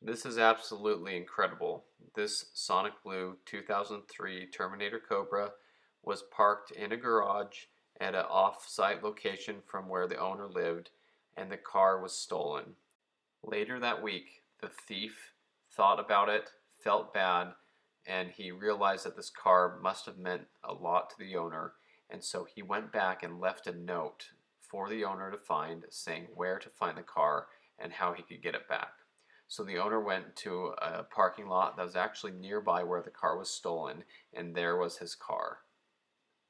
This is absolutely incredible. This Sonic Blue 2003 Terminator Cobra was parked in a garage at an off-site location from where the owner lived, and the car was stolen. Later that week, the thief thought about it, felt bad, and he realized that this car must have meant a lot to the owner, and so he went back and left a note for the owner to find, saying where to find the car and how he could get it back. So the owner went to a parking lot that was actually nearby where the car was stolen, and there was his car.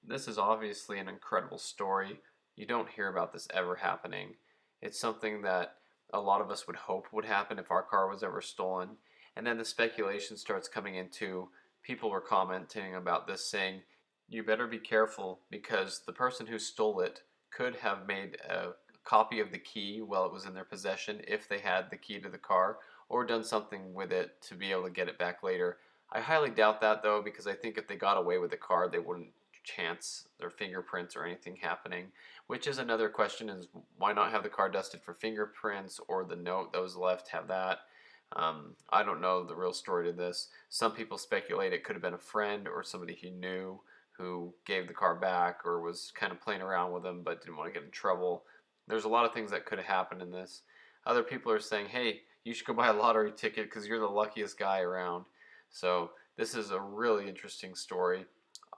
This is obviously an incredible story. You don't hear about this ever happening. It's something that a lot of us would hope would happen if our car was ever stolen. And then the speculation starts coming into people were commenting about this saying, you better be careful because the person who stole it could have made a copy of the key while it was in their possession if they had the key to the car or done something with it to be able to get it back later. I highly doubt that though because I think if they got away with the car they wouldn't chance their fingerprints or anything happening, which is another question is why not have the car dusted for fingerprints or the note that was left have that. I don't know the real story to this. Some people speculate it could have been a friend or somebody he knew who gave the car back or was kind of playing around with him but didn't want to get in trouble. There's a lot of things that could have happened in this. Other people are saying, hey, you should go buy a lottery ticket because you're the luckiest guy around. So this is a really interesting story.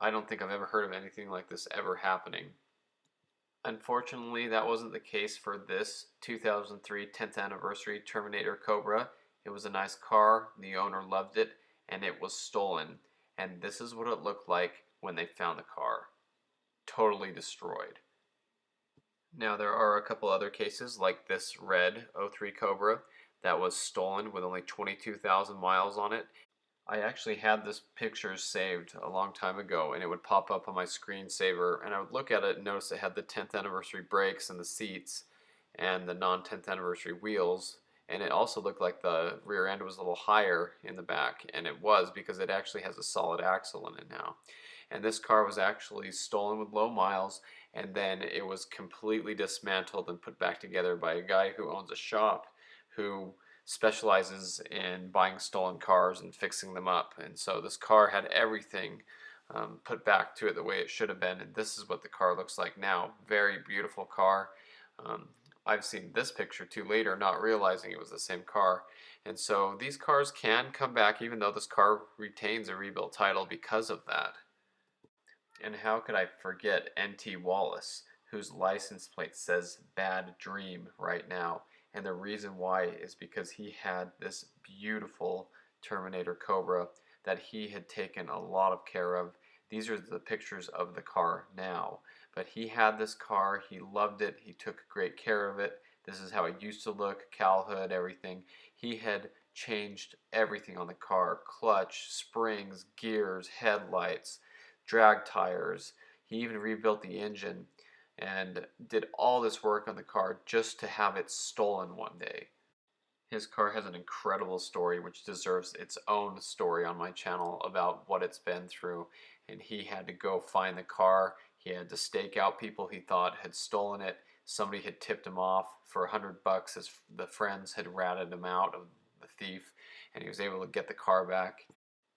I don't think I've ever heard of anything like this ever happening. Unfortunately, that wasn't the case for this 2003 10th anniversary Terminator Cobra. It was a nice car, the owner loved it, and it was stolen. And this is what it looked like when they found the car. Totally destroyed. Now there are a couple other cases like this red '03 Cobra that was stolen with only 22,000 miles on it. I actually had this picture saved a long time ago and it would pop up on my screensaver and I would look at it and notice it had the 10th anniversary brakes and the seats and the non-10th anniversary wheels, and it also looked like the rear end was a little higher in the back, and it was because it actually has a solid axle in it now. And this car was actually stolen with low miles and then it was completely dismantled and put back together by a guy who owns a shop who specializes in buying stolen cars and fixing them up. And so this car had everything put back to it the way it should have been. And this is what the car looks like now. Very beautiful car. Um, I've seen this picture too later, not realizing it was the same car. And so these cars can come back even though this car retains a rebuilt title because of that. And how could I forget NT Wallace, whose license plate says Bad Dream right now? And the reason why is because he had this beautiful Terminator Cobra that he had taken a lot of care of. These are the pictures of the car now. But he had this car, he loved it, he took great care of it. This is how it used to look, cowl hood, everything. He had changed everything on the car, clutch, springs, gears, headlights, drag tires. He even rebuilt the engine and did all this work on the car just to have it stolen one day. His car has an incredible story which deserves its own story on my channel about what it's been through. And he had to go find the car. He had to stake out people he thought had stolen it. Somebody had tipped him off for $100 as the friends had ratted him out of the thief, and he was able to get the car back.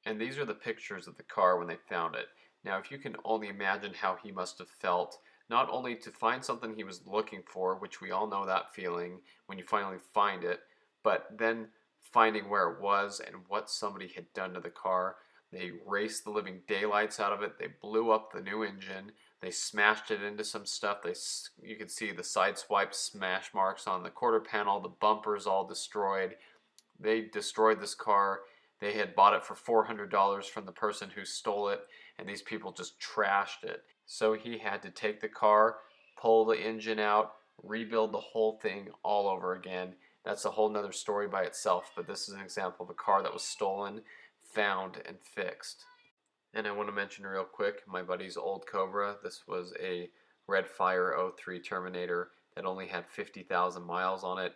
And these are the pictures of the car when they found it. Now, if you can only imagine how he must have felt, not only to find something he was looking for, which we all know that feeling when you finally find it, but then finding where it was and what somebody had done to the car. They raced the living daylights out of it. They blew up the new engine. They smashed it into some stuff. You could see the side swipe smash marks on the quarter panel, the bumpers all destroyed. They destroyed this car. They had bought it for $400 from the person who stole it, and these people just trashed it. So he had to take the car, pull the engine out, rebuild the whole thing all over again. That's a whole nother story by itself, but this is an example of a car that was stolen, found, and fixed. And I want to mention real quick my buddy's old Cobra. This was a Red Fire '03 Terminator that only had 50,000 miles on it.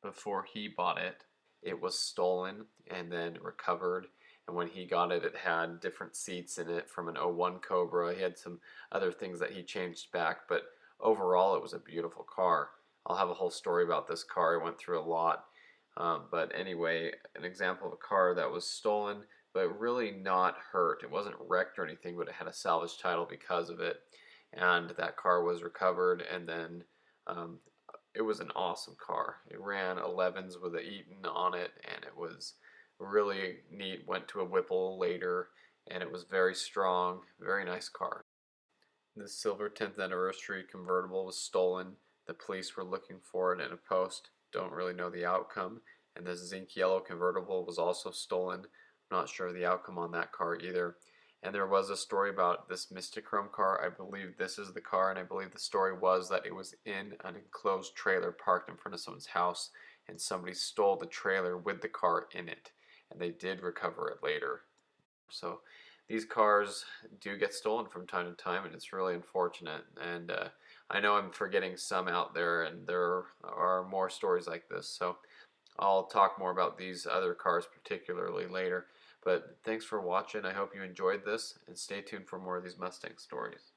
Before he bought it, it was stolen and then recovered. And when he got it, it had different seats in it from an '01 Cobra. He had some other things that he changed back, but overall it was a beautiful car. I'll have a whole story about this car. I went through a lot. But anyway, an example of a car that was stolen but really not hurt. It wasn't wrecked or anything, but it had a salvage title because of it. And that car was recovered, and then um, it was an awesome car. It ran 11s with a Eaton on it, and it was really neat. Went to a Whipple later, and it was very strong, very nice car. The silver 10th anniversary convertible was stolen. The police were looking for it in a post. Don't really know the outcome. And the zinc yellow convertible was also stolen. I'm not sure of the outcome on that car either. And there was a story about this Mystichrome car. I believe this is the car, and I believe the story was that it was in an enclosed trailer parked in front of someone's house, and somebody stole the trailer with the car in it, and they did recover it later. So these cars do get stolen from time to time, and it's really unfortunate. And I know I'm forgetting some out there, and there are more stories like this. So I'll talk more about these other cars particularly later. But thanks for watching. I hope you enjoyed this, and stay tuned for more of these Mustang stories.